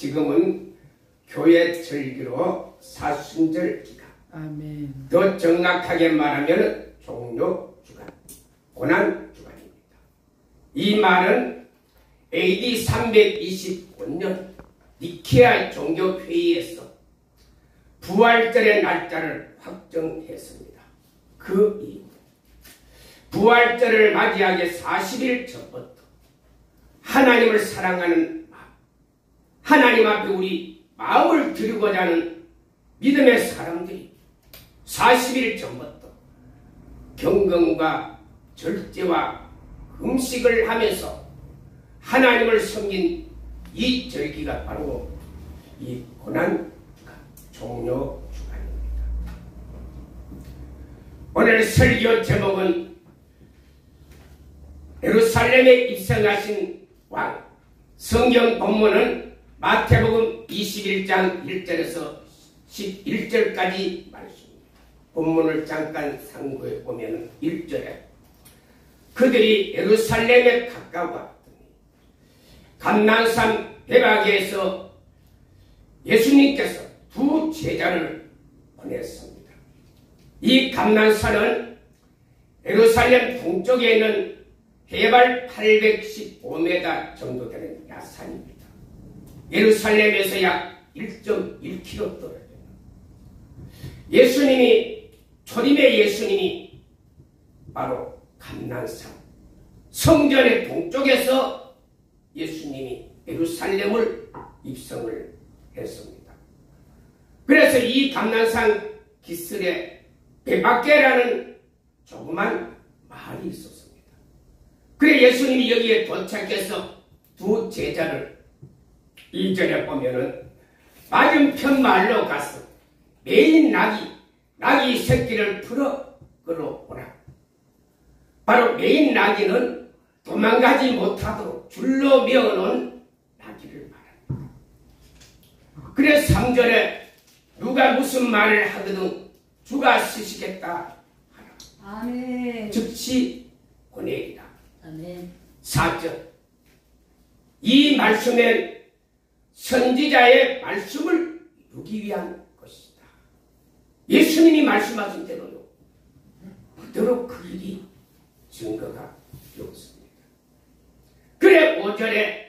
지금은 교회 절기로 사순절 기간, 아멘. 더 정확하게 말하면 종료 주간, 고난 주간입니다. 이 말은 AD 325년 니케아 종교회의에서 부활절의 날짜를 확정했습니다. 그 이후 부활절을 맞이하기 40일 전부터 하나님을 사랑하는 마음, 하나님 앞에 우리 마음을 드리고자 하는 믿음의 사람들이 40일 전부터 경건과 절제와 음식을 하면서 하나님을 섬긴 이 절기가 바로 이 고난 주간, 종료 주간입니다. 오늘 설교 제목은 예루살렘에 입성하신 왕, 성경 본문은 마태복음 21장 1절에서 11절까지 말씀입니다. 본문을 잠깐 참고해 보면 1절에 그들이 예루살렘에 가까워왔더니 감난산 배가게에서 예수님께서 두 제자를 보냈습니다. 이 감난산은 예루살렘 동쪽에 있는 해발 815m 정도 되는 야산입니다. 예루살렘에서 약 1.1km 떨어져요. 초림의 예수님이 바로 감난산 성전의 동쪽에서 예수님이 예루살렘을 입성을 했습니다. 그래서 이 감난산 기슭에 베박게라는 조그만 마을이 있었습니다. 그래 예수님이 여기에 도착해서 두 제자를 2절에 보면은 맞은편 마을로 가서 매인 나귀 새끼를 풀어 끌어오라. 바로 매인 나귀는 도망가지 못하도록 줄로 메어놓은 나귀를 말합니다. 그래 3절에 누가 무슨 말을 하거든 주가 쓰시겠다 하라. 아멘. 즉시 보내리라. 아멘. 4절 이 말씀엔 선지자의 말씀을 이루기 위한 것이다. 예수님이 말씀하신 대로요. 그대로 그 일이 증거가 되었습니다. 그래 5절에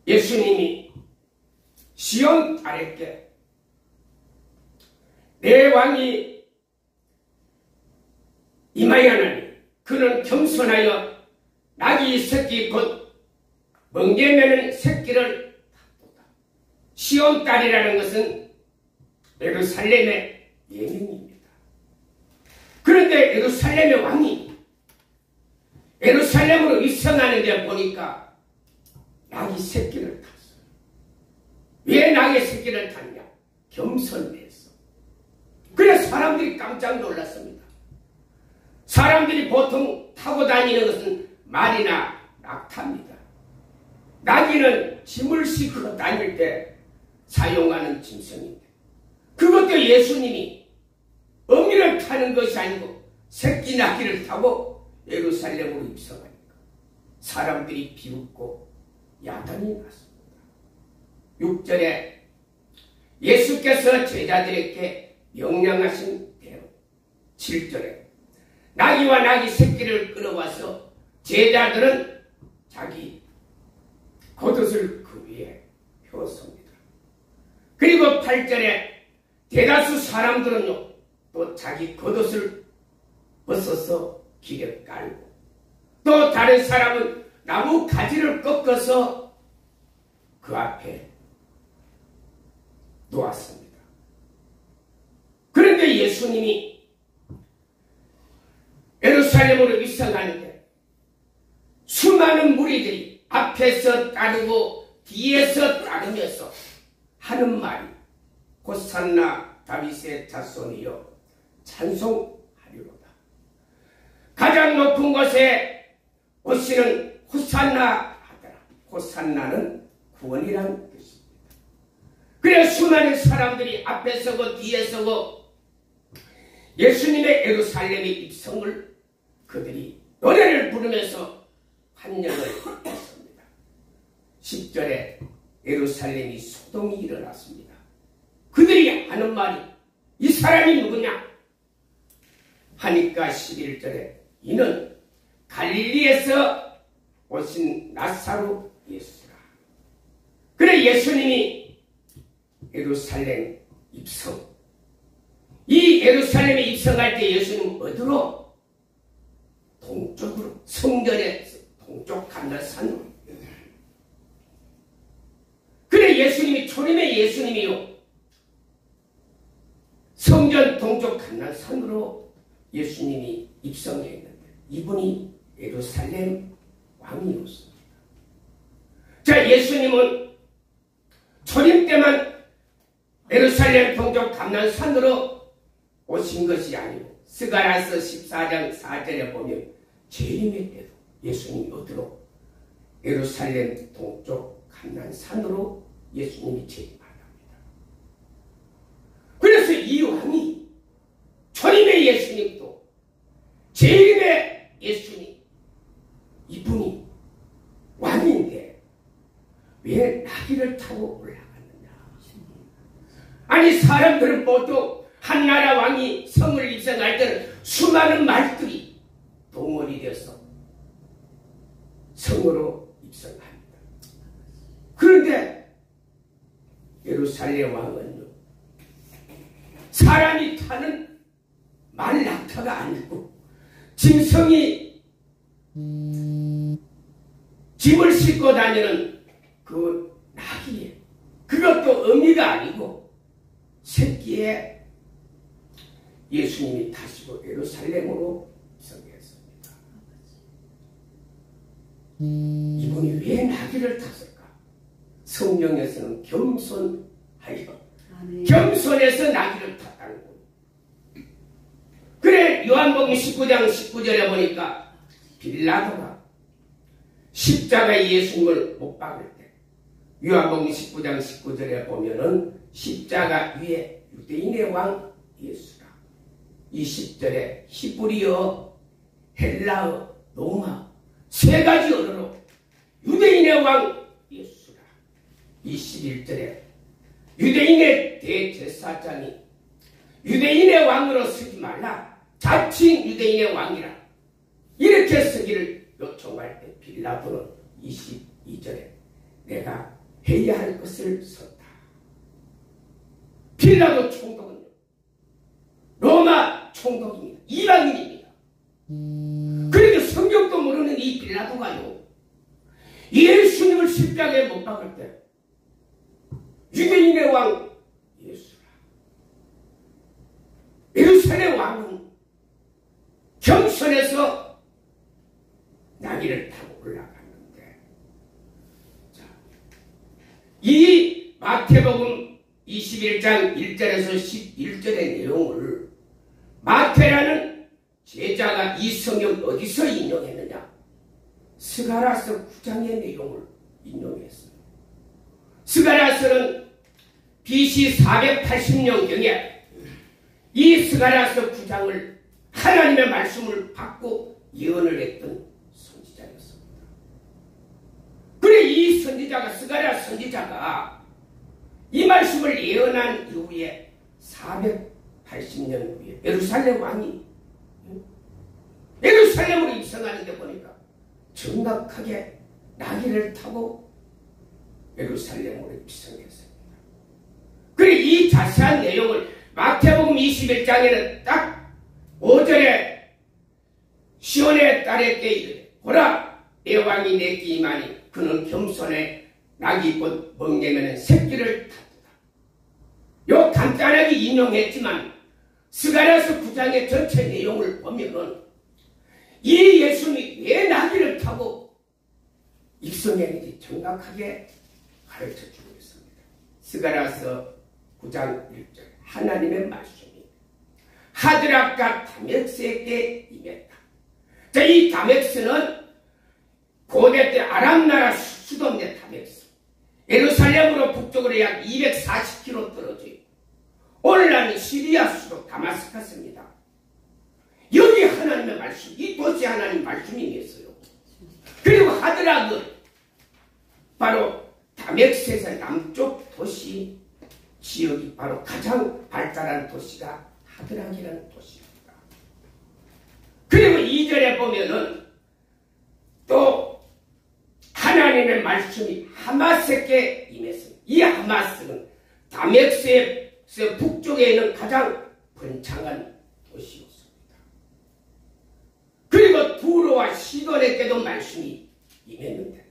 예수님이 시온 딸에게 내 왕이 임하였나니 그는 겸손하여 나귀 새끼 곧 멍게 매는 새끼를 탔도다. 시온 딸이라는 것은 예루살렘의 예명입니다. 그런데 예루살렘의 왕이 예루살렘으로 입성하는 데 보니까 나귀 새끼를 탔어요. 왜 나귀 새끼를 탔냐? 겸손해서. 그래서 사람들이 깜짝 놀랐습니다. 사람들이 보통 타고 다니는 것은 말이나 낙타입니다. 나귀는 짐을 싣고 다닐 때 사용하는 짐승인데 그것도 예수님이 어미를 타는 것이 아니고 새끼 나귀를 타고 예루살렘으로 입성하니까 사람들이 비웃고 야단이 났습니다. 6절에 예수께서 제자들에게 명령하신 대로 7절에 나귀와 나귀 새끼를 끌어와서 제자들은 자기 겉옷을 그 위에 펴었습니다. 그리고 8절에 대다수 사람들은요 또 자기 겉옷을 벗어서 길에 깔고 또 다른 사람은 나무 가지를 꺾어서 그 앞에 놓았습니다. 그런데 예수님이 예루살렘으로 입성하는데 수많은 무리들이 앞에서 따르고 뒤에서 따르면서 하는 말이 호산나 다윗의 자손이여 찬송하리로다. 가장 높은 곳에 오시는 호산나 하더라. 호산나는 구원이라는 뜻입니다. 그래 수많은 사람들이 앞에 서고 뒤에 서고 예수님의 예루살렘의 입성을 그들이 노래를 부르면서 환영을 했습니다. 10절에 예루살렘이 소동이 일어났습니다. 그들이 하는 말이 이 사람이 누구냐 하니까 11절에 이는 갈릴리에서 오신 나사로 예수라. 그래 예수님이 예루살렘 입성, 이 예루살렘에 입성할 때 예수님 어디로? 동쪽으로, 성전의 동쪽 감람산으로. 그래 예수님이 초림의 예수님이요 성전 동쪽 감람산으로 예수님이 입성했는데 이분이 예루살렘 왕이었습니다. 자, 예수님은 초림 때만 예루살렘 동쪽 감람산으로 오신 것이 아니고 스가랴서 14장 4절에 보면 재림의 때도 예수님이 어디로? 예루살렘 동쪽 감람산으로 예수님이 재림하답니다. 그래서 이 왕이 초림의 예수님도 재림의 예수님 이분이 왕인데 왜 나귀를 타고 올라갔느냐? 아니 사람들은 보통 한나라 왕이 성을 입성할 때는 수많은 말들이 동원이 되어서 성으로 입성합니다. 그런데 예루살렘 왕은요 사람이 타는 말 낙타가 아니고 짐승이 짐을 싣고 다니는 그 나귀에 그것도 어미가 아니고 새끼에 예수님이 타시고 예루살렘으로 입성했습니다. 이분이 왜 나귀를 탔을까? 성경에서는 겸손하여 겸손해서 나귀를 탔다는 거예요. 그래 요한복음 19장 19절에 보니까 빌라도가 십자가에 예수님을 못 박을 때 요한복음 19장 19절에 보면은 십자가 위에 유대인의 왕 예수라. 20절에 히브리어, 헬라어, 로마 세 가지 언어로 유대인의 왕 예수라. 21절에 유대인의 대제사장이 유대인의 왕으로 쓰지 말라. 자칭 유대인의 왕이라. 이렇게 쓰기를 요청할 때 빌라도는 22절에 내가 해야 할 것을 썼다. 빌라도 총독은요 로마 총독입니다. 이방인입니다. 그러니까 성경도 모르는 이 빌라도가요 예수님을 십자가에 못 박을 때 유대인의 왕 예수라. 예루살렘 왕은 겸손해서 나귀를 타고 올라갔는데 자, 이 마태복음 21장 1절에서 11절의 내용을 마태라는 제자가 이 성경 어디서 인용했느냐? 스가랴서 9장의 내용을 인용했어요. 스가랴서는 BC 480년경에 이 스가랴서 9장을 하나님의 말씀을 받고 예언을 했던 선지자였습니다. 그래 이 선지자가 스가랴 선지자가 이 말씀을 예언한 이후에 480년 후에 예루살렘 왕이 예루살렘으로 입성하는데 보니까 정확하게 나귀를 타고 예루살렘으로 입성했습니다. 그리고 이 자세한 내용을 마태복음 21장에는 딱 5절에 시온의 딸에게 이르되 보라 내 왕이 내게 임하니 그는 겸손해 낙이 곧 멍게면은 새끼를 탔다. 요 간단하게 인용했지만 스가랴서 9장의 전체 내용을 보면은 이 예수님이 왜 나귀를 타고 입성했는지 정확하게 가르쳐주고 있습니다. 스가랴서 9장 1절 하나님의 말씀이 하드락과 다멕스에게 임했다. 자, 이 다멕스는 고대 때 아람 나라 수도인데 다멕스 예루살렘으로 북쪽으로 약 240km 떨어져 있고 오늘날은 시리아 수도 다마스커스입니다. 여기 하나님의 말씀, 이 도시 하나님 말씀이 있어요. 그리고 하드락은 바로 다맥스에서 남쪽 도시 지역이 바로 가장 발달한 도시가 하드락이라는 도시입니다. 그리고 2절에 보면은 또 하나님의 말씀이 하마스에게 임했습니다. 이 하마스는 다맥스의 북쪽에 있는 가장 번창한 도시였습니다. 그리고 두로와 시돈에게도 말씀이 임했는데,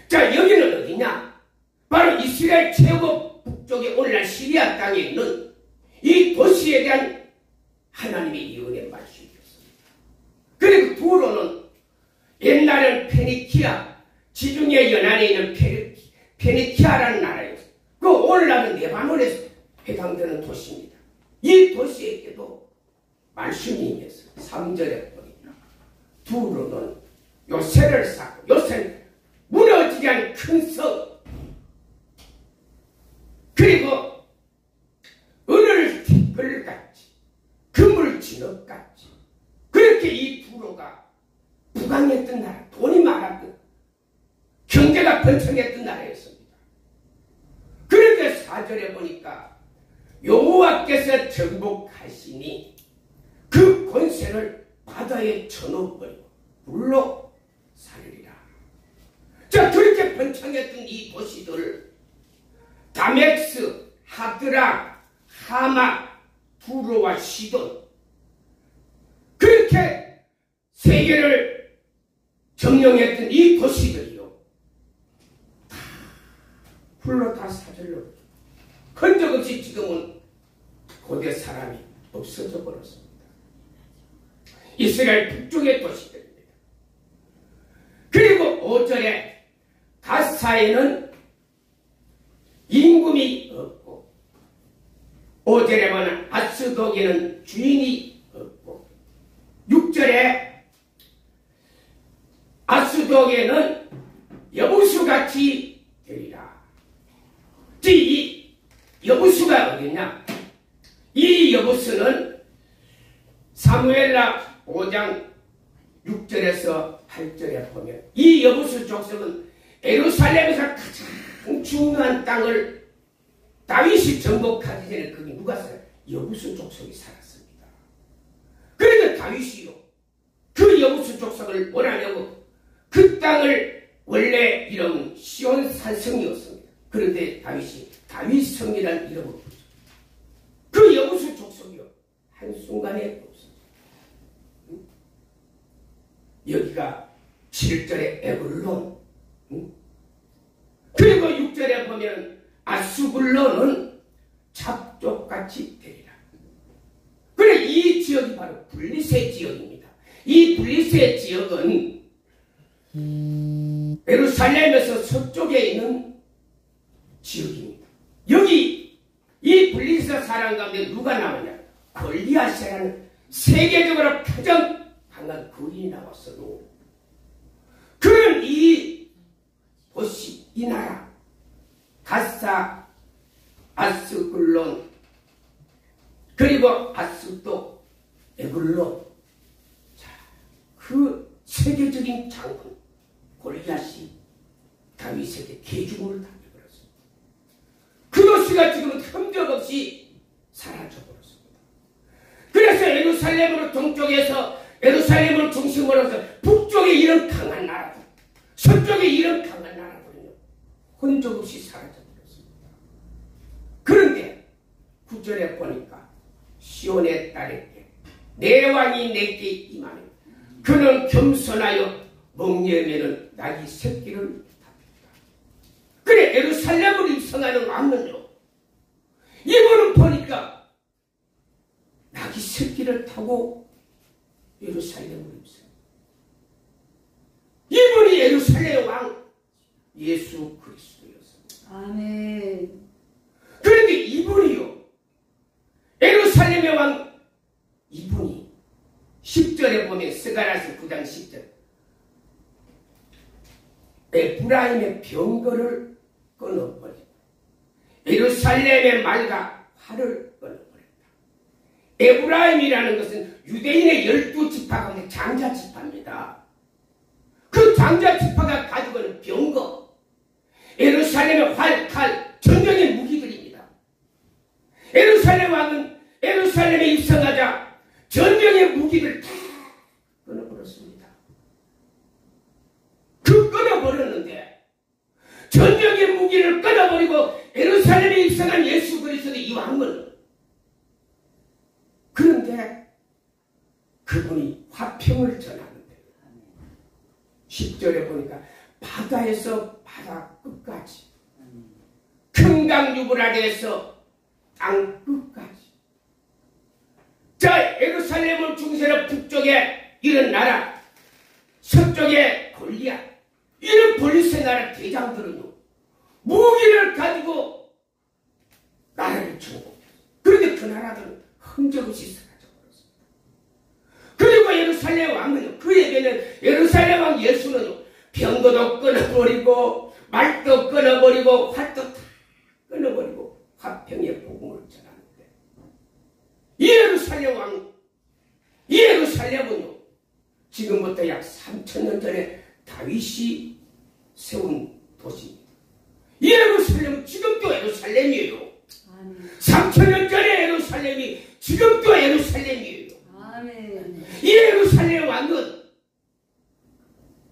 자, 여기는 어디냐? 바로 이스라엘 최고 북쪽에 오늘날 시리아 땅에 있는 이 도시에 대한 하나님의 예언의 말씀이었습니다. 그리고 두로는 옛날에는 페니키아, 지중해 연안에 있는 페니키아라는 나라였어요. 그 오늘날은 레바논에서 해당되는 도시입니다. 이 도시에게도 말씀이 임했어요. 3절에 보니까 두로는 요새를 쌓고, 요새는 무너지지 않은 큰 성, 그리고 은을 뒷걸같이 금을 진흙같이 그렇게 이 두로가 부강했던 나라, 돈이 많았던, 경제가 번창했던 나라였습니다. 그런데 4절에 보니까 여호와께서 정복하시니 그 권세를 바다에 쳐넣어버리고 물로 살리라. 자, 그렇게 번창했던 이 도시들, 다맥스, 하드라, 하마, 두로와 시돈, 그렇게 세계를 점령했던 이 도시들이요, 다 불로 다 사절로 흔적 없이 지금은 고대 사람이 없어져 버렸습니다. 이스라엘 북쪽의 도시들입니다. 그리고 5절에 가사에는 임금이 없고, 5절에 보면 아스독에는 주인이 없고, 6절에 아스독에는 여부수같이 되리라. 이 여부수가 어디냐? 이 여부수는 사무엘라 5장 6절에서 8절에 보면 이 여부수 족속은 예루살렘에서 가장 중요한 땅을 다윗이 정복하기 전에 거기 누가 살아요? 여부수 족속이 살았습니다. 그런데 다윗이요, 그 여부수 족속을 몰아내고 그 땅을 원래 이름은 시온 산성이었습니다. 그런데 다윗이 다윗성이라는 이름을 붙였습니다. 그 여부수 족속이요, 한순간에 없습니다. 여기가 7절에 에글론, 그리고 6절에 보면 아수불론은 잡족같이 되리라. 그래, 이 지역이 바로 블리세 지역입니다. 이 블리세 지역은 예루살렘에서 서쪽에 있는 지역입니다. 여기 이 블리세 사람 가운데 누가 나오냐? 골리앗이라는 세계적으로 가장 강한 거인이 나왔어도, 그런 이 도시, 이 나라, 가사, 아스글론, 그리고 아스도, 에글론, 자, 그 세계적인 장군 골리앗이 다윗에게 개죽음을 당해버렸습니다. 그 도시가 지금은 흔적 없이 사라져버렸습니다. 그래서 예루살렘으로 동쪽에서 예루살렘을 중심으로 해서 북쪽에 이런 강한 나라들, 서쪽에 이런 강한 나라들은요, 흔적 없이 사라져버렸습니다. 그런데 9절에 보니까 시온의 딸에게 내 왕이 내게 임하며 그는 겸손하여 목련에는 낙이 새끼를 탑니다. 그래, 예루살렘을 입성하는 왕은요, 이분은 보니까 낙이 새끼를 타고 예루살렘을 입성합니다. 이분이 예루살렘의 왕 예수 그리스도였습니다. 아멘. 그런데 이분이요, 예루살렘의 왕 이분이 10절에 보면 스가랴서 9장 10절 에프라임의 병거를 끊어버리고 예루살렘의 말과 활을 끊어버렸다. 에프라임이라는 것은 유대인의 12지파 가운데 장자지파입니다. 그 장자지파가 가지고 있는 병거, 예루살렘의 활, 칼, 전쟁의 무기들입니다. 예루살렘 왕은 예루살렘에 입성하자 전쟁의 무기를 다 끊어버렸습니다. 그 끊어버렸는데 전쟁의 무기를 끊어버리고 예루살렘에 입성한 예수 그리스도의 이 왕은, 그런데 그분이 화평을 전하는데 10절에 보니까 바다에서 바다 끝까지, 평강유브라데에서 땅 끝까지, 자 예루살렘을 중세로 북쪽에 이런 나라, 서쪽에 골리앗, 이런 블리스의 나라 대장들은요 무기를 가지고 나라를 정복했어요. 그런데 그 나라들은 흔적없이 사라져버렸습니다. 그리고 예루살렘 왕은요, 그에게는 예루살렘 왕 예수는요 병거도 끊어버리고 말도 끊어버리고 활도 다 끊어버리고 화평의 복음을 전하는데, 이 예루살렘 왕, 이 예루살렘은요 지금부터 약 3000년 전에 다윗이 세운 도시입니다. 이 예루살렘은 지금도 예루살렘이에요. 3000년 전에 예루살렘이 지금도 예루살렘이에요. 아멘. 이 예루살렘 왕은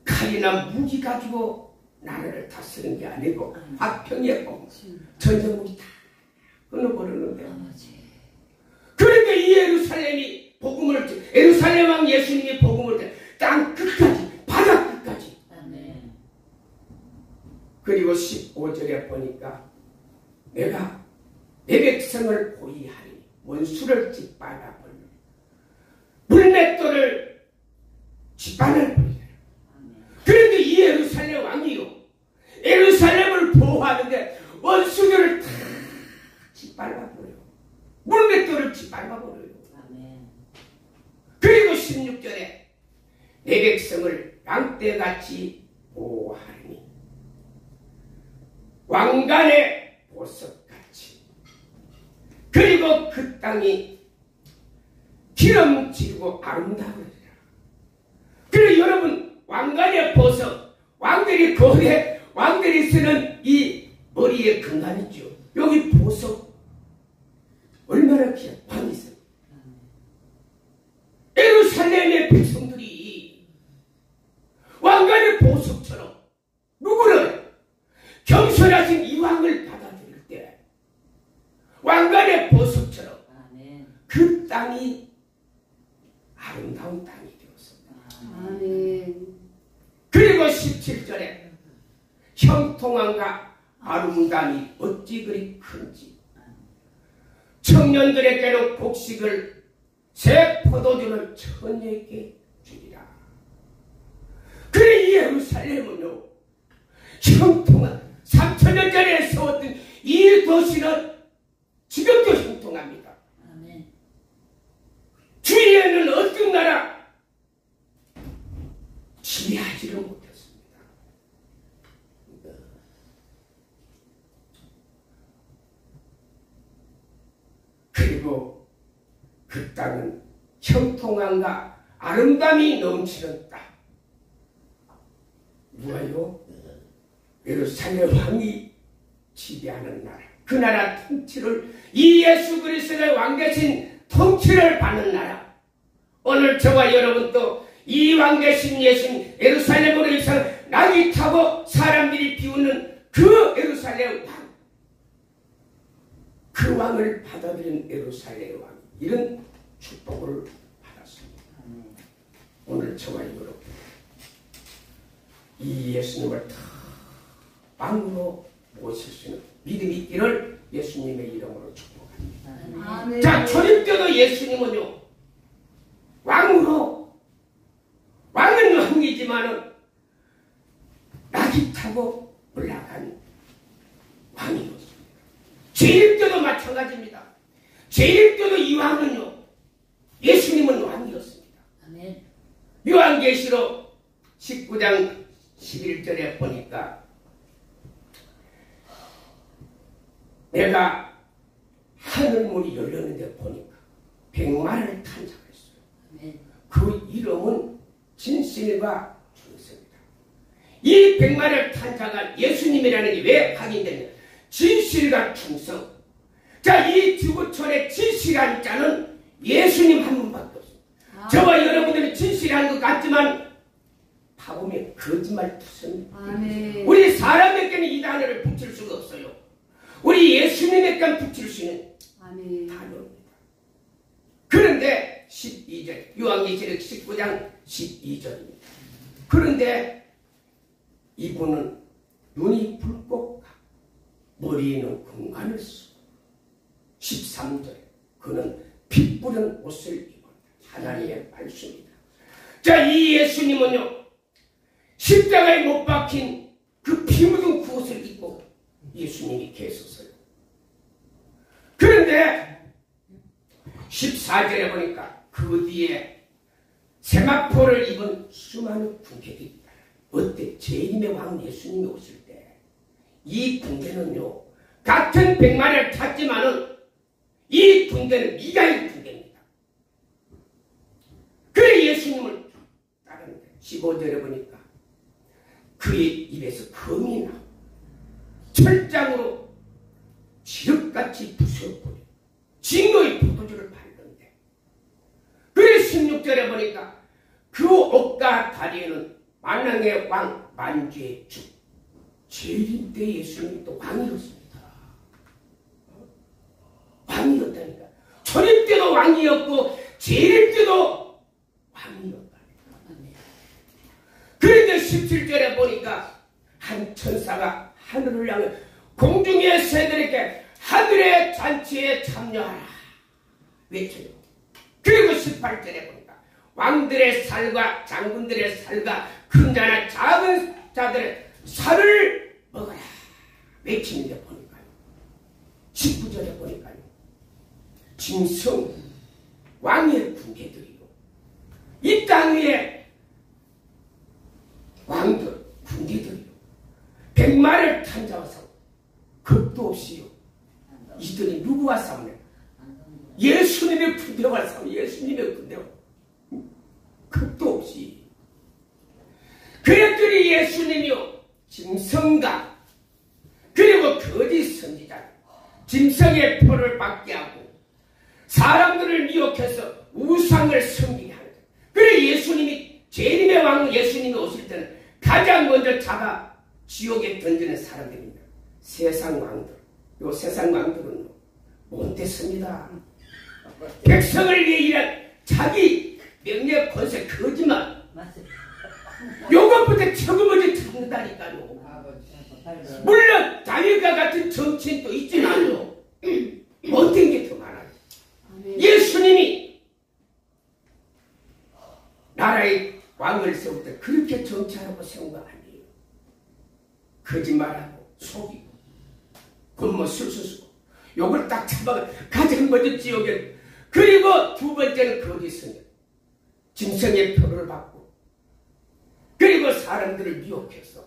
칼이나 무기 가지고 나라를 다스린 게 아니고 화평의 복음, 전쟁 무기 다 끊어버렸는데, 그러니까 이 예루살렘이 복음을, 예루살렘 왕 예수님이 복음을 땅 끝까지, 바다 끝까지. 그리고 15절에 보니까 내가 내 백성을 보이하니 원수를 짓밟아 버리며 물맷돌을 짓밟아 버리라. 그런데 이 예루살렘 왕이요 예루살렘을 보호하는데 원수들을 다 짓밟아 버려요. 물맷돌을 짓밟아 버려요. 그리고 16절에 내 백성을 양떼같이 보호하니 왕관의 보석같이, 그리고 그 땅이 기름지고 아름다우리라. 그리고 여러분, 왕관의 보석, 왕들이 거기에 왕들이 쓰는 이 머리에 금관이죠. 여기 보석 얼마나 귀한 관이 있어요. 예루살렘의 백성들이 왕관의 보석처럼 누구를, 겸손하신 이 왕을 받아들일 때 왕관의 보석처럼 그 땅이 아름다운 땅이 되었습니다. 아멘. 그리고 17절에 형통함과 아름다움이 어찌 그리 큰지 청년들에게는 곡식을 새 포도주를 처녀에게 주리라. 그래 이 예루살렘은요 형통한 3000년 전에 세웠던 이 도시는 지금도 형통합니다. 아멘. 주위에는 어떤 나라 지배하지를 못했습니다. 그리고 그 땅은 형통함과 아름다움이 넘치는 땅. 누가요? 예루살렘 왕이 지배하는 나라. 그 나라 통치를, 이 예수 그리스도의 왕 대신 통치를 받는 나라. 오늘 저와 여러분도 이 왕 대신 예수님, 예루살렘으로 입성 낙이 타고 사람들이 비웃는 그 예루살렘 왕, 그 왕을 받아들인 예루살렘 왕, 이런 축복을 받았습니다. 오늘 저와 여러분, 이 예수님을 다 왕으로 모실 수 있는 믿음이 있기를 예수님의 이름으로 축복합니다. 아멘. 자, 초림 때도 예수님은요 왕으로, 왕은 왕이지만은 낙이 타고 올라간 왕이었습니다. 제일 때도 마찬가지입니다. 제일 때도 이 왕은요 예수님은 왕이었습니다. 아멘. 요한계시록 19장 11절에 보니까 내가 하늘문이 열렸는데 보니까 100마리를 탄 자가 있어요. 아멘. 그 이름은 진실과 중생이다. 이 백마를 탄 자가 예수님이라는 게 왜 확인되냐? 진실과 충성. 자, 이 지구촌의 진실한 자는 예수님 한 분밖에 없습니다. 저와 여러분들은 진실한 것 같지만 파보면 거짓말 투성입니다. 우리 사람에게는 이 단어를 붙일 수가 없어요. 우리 예수님에게만 붙일 수 있는 단어입니다. 그런데 12절, 요한계시록 19장 12절입니다. 그런데 이분은 눈이 붉고 머리에는 금관을 쓰고 13절에 그는 피 뿌린 옷을 입은 하나님의 말씀입니다. 자, 이 예수님은요 십자가에 못 박힌 그 피 묻은 그 옷을 입고 예수님이 계셨어요. 그런데 14절에 보니까 그 뒤에 세마포를 입은 수많은 군대들이 있다. 어때? 재림의 왕 예수님이 오실 때 이 군대는요 같은 백마를 탔지만은 이 군대는 미가엘 군대입니다. 그래 예수님을 따르는데 15절에 보니까 그의 입에서 검이 나고 철장으로 지륵같이 부숴버려 진노의 포도주를 밟는데 그래 16절에 보니까 그 옷과 다리에는 만왕의 왕 만주의 주 재림 때 예수님이 또 왕이었습니다. 왕이었다니까. 초림 때도 왕이었고 재림 때도 왕이었다니까. 그런데 17절에 보니까 한 천사가 하늘을 향해 공중의 새들에게 하늘의 잔치에 참여하라 외쳐요. 그리고 18절에 보니까 왕들의 살과 장군들의 살과 큰 자나 작은 자들의 살을 먹어라 외치는데 보니까요 19절에 보니까요 짐승 왕의 군대들이요 이 땅 위에 왕들 군대들이요 백마를 탄 자와 싸워 겁도 없이요 이들이 누구와 싸우냐? 예수님의 군대와 싸워 예수님의 군대와 겁도 없이 그랬더니 예수님이요 짐승과 그리고 거짓 선지자 짐승의 표를 받게 하고 사람들을 미혹해서 우상을 섬기게 하는 거예요. 그래 예수님이 재림의 왕 예수님이 오실 때는 가장 먼저 잡아 지옥에 던지는 사람들입니다. 세상 왕들. 요 세상 왕들은 못됐습니다. 백성을 위해 일한 자기 명예 권세 거짓말 요것부터 처음부터 듣는다니까요. 물론 다윗과 같은 정치인도 있지만요 못된 게 더 많아요. 예수님이 나라의 왕을 세울 때 그렇게 정치하라고 세운 거 아니에요. 거짓말하고 속이고 곤모 술술 쓰고 요걸 딱 잡아 가장 먼저 지옥에 그리고 두 번째는 거짓 선언 짐승의 표를 받고 그리고 사람들을 미혹해서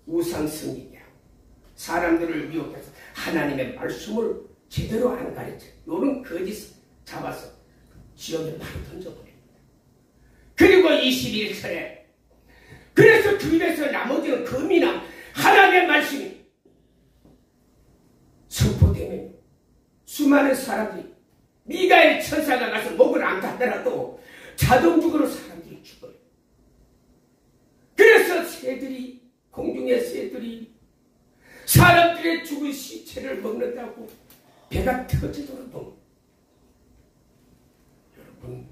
우상 승리게 하고 사람들을 미혹해서 하나님의 말씀을 제대로 안 가르쳐 요런 거짓 잡아서 지옥에 바로 던져버립니다. 그리고 21절에 그래서 그 입에서 나머지는 금이나 하나님의 말씀이 선포되면 수많은 사람들이 미가엘 천사가 가서 목을 안 닫더라도 자동적으로 사람들이 죽어요. 그래서 새들이 공중의 새들이 사람들의 죽은 시체를 먹는다고 배가 터지도록 먹는. 여러분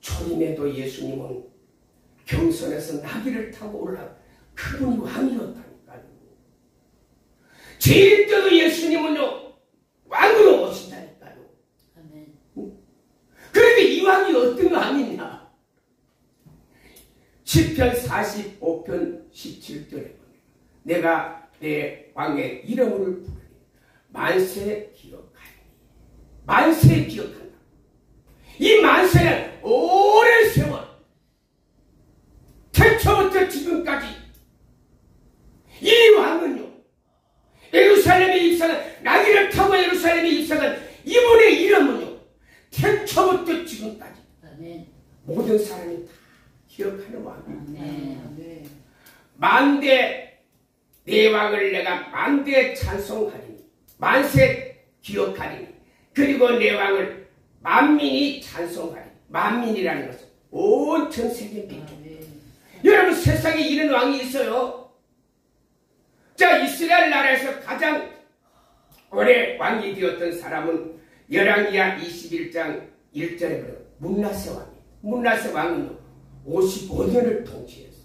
초림에도 예수님은 경선에서 나귀를 타고 올라 그분이 왕이었다니까요. 재림 때도 예수님은요 왕으로 오신다니까요. 아멘. 그런데 이 왕이 어떤 왕이냐? 시편 45편 17절에 보면 내가 내 왕의 이름을 부르니 만세 기억하니 만세 기억한다. 이 만세는 오랜 세월 태초부터 지금까지 이 왕은요 예루살렘에 입성한 나귀를 타고 예루살렘에 입성한 이분의 이름은요 태초부터 지금까지 모든 사람이 다 기억하는 왕입니다. 만대 내 왕을 내가 만대 찬송하리니 만세 기억하리니 그리고 내 왕을 만민이 찬송하리니 만민이라는 것은 온 전 세계입니다. 여러분 세상에 이런 왕이 있어요. 자 이스라엘 나라에서 가장 오래 왕이 되었던 사람은 열왕기하 21장 1절에 보면 문하세 왕이에요. 문하세 왕은 55년을 통치했어요.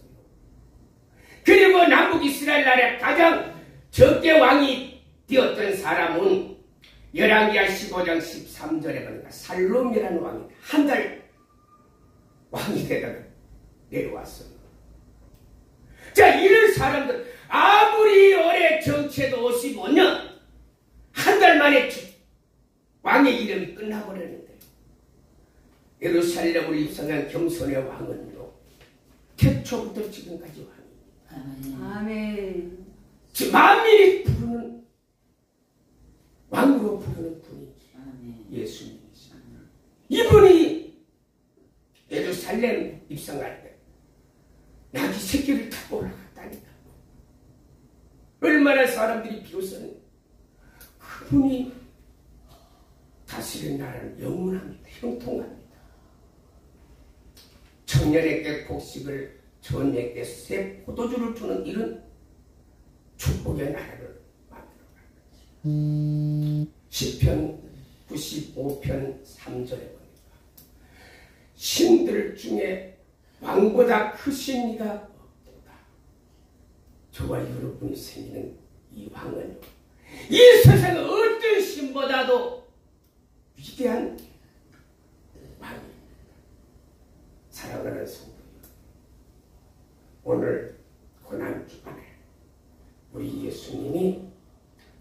그리고 남북 이스라엘 나라에 가장 적게 왕이 되었던 사람은 열왕기하 15장 13절에 보니까 살롬이라는 왕이 한 달 왕이 되다가 내려왔어요. 자 이런 사람들 아무리 오래 정치해도 55년 한 달 만에 왕의 이름이 끝나버렸는데 예루살렘으로 입성한 겸손의 왕은요 태초부터 지금까지 왕입니다. 아멘. 만민이 부르는 왕으로 부르는 분이 예수님이시죠. 이분이 예루살렘 입성할 때 나귀 새끼를 타고 올라갔다니까. 얼마나 사람들이 비웃었는데 그분이 다스리는 나라는 영원합니다. 형통합니다. 청년에게 곡식을 전에게 새 포도주를 주는 이런 축복의 나라를 만들어갈 것이다. 시편 95편 3절에 보니까 신들 중에 왕보다 크신 이가 없도다. 저와 여러분이 생기는 이 왕은 이 세상의 어떤 신보다도 위대한 왕입니다. 사랑하는 성도 오늘 고난주간에 우리 예수님이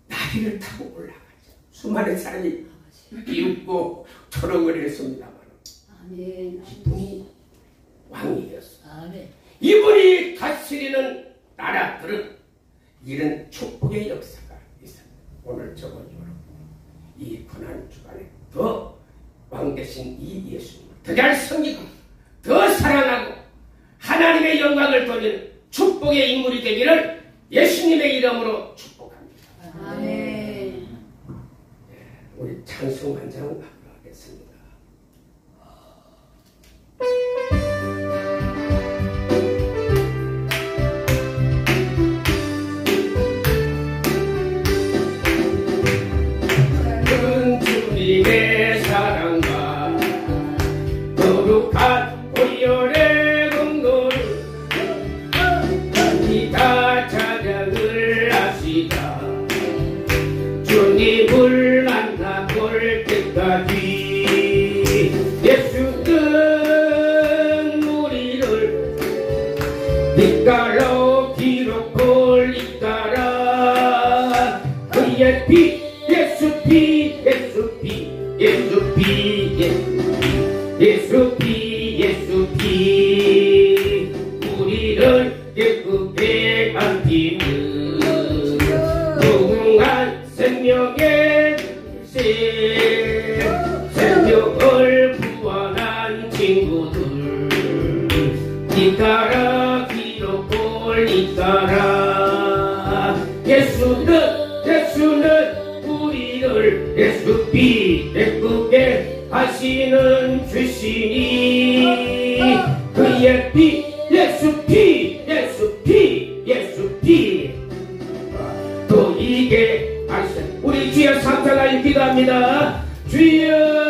나귀를 타고 올라가죠. 수많은 사람이 비웃고 초롱을 했습니다만 이분이 왕이었어요. 이분이 다스리는 나라들은 이런 축복의 역사가 있습니다. 오늘 저와 여러분 이 고난주간에 더 왕 되신 이 예수님을 더 잘 섬기고 더 사랑하고 하나님의 영광을 돌리는 축복의 인물이 되기를 예수님의 이름으로 축복합니다. 아멘. 우리 찬송 한 장 하겠습니다. 주님의 사랑과 거룩한 보혈의 공로를 다 찬양을 하시다. 주님을 만나볼 때까지 예수는 우리를 빛깔로 기록을 잇따라 그의 피 예수 피 예수 피 예수 피 예수 피 예수 피 우리를 예쁘게 만드는 무궁한 생명의 생명을 구원한 친구들 잇따라 기록을 잇따라 예수는 우리를 예수피 예쁘게 하시는 주시니 그의 피 예수피 또 이게 하시는 우리 주여 삼창하여 기도합니다. 주여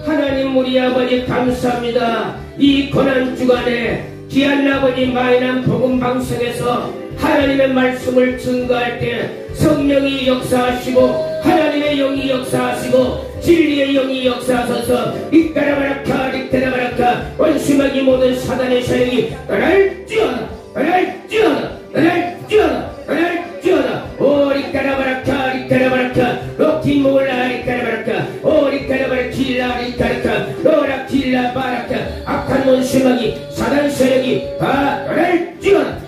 하나님 우리 아버지 감사합니다. 이 고난주간에 귀한 아버지 마이난 복음방송에서 하나님의 말씀을 증거할 때 성령이 역사하시고 하나님의 영이 역사하시고 진리의 영이 역사하셔서 이까라바라카 리테라바라카 원수마귀 모든 사단의 사역이 떠날지어다 오 리까라바라카 리테라바라카 로키몰라 리까라바라카 오 리까라바라 길라 리까라카 로라 길라 바라카 악한 원수마귀 사단 사역이 다 떠날지어다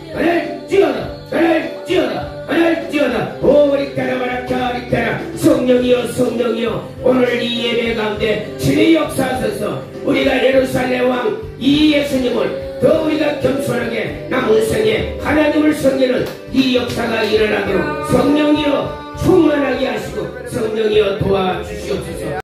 성령이여 오늘 이 예배 가운데 진리 역사하셔서 우리가 예루살렘 왕 이 예수님을 더 우리가 겸손하게 남은 생에 하나님을 섬기는 이 역사가 일어나도록 성령이여 충만하게 하시고 성령이여 도와주시옵소서.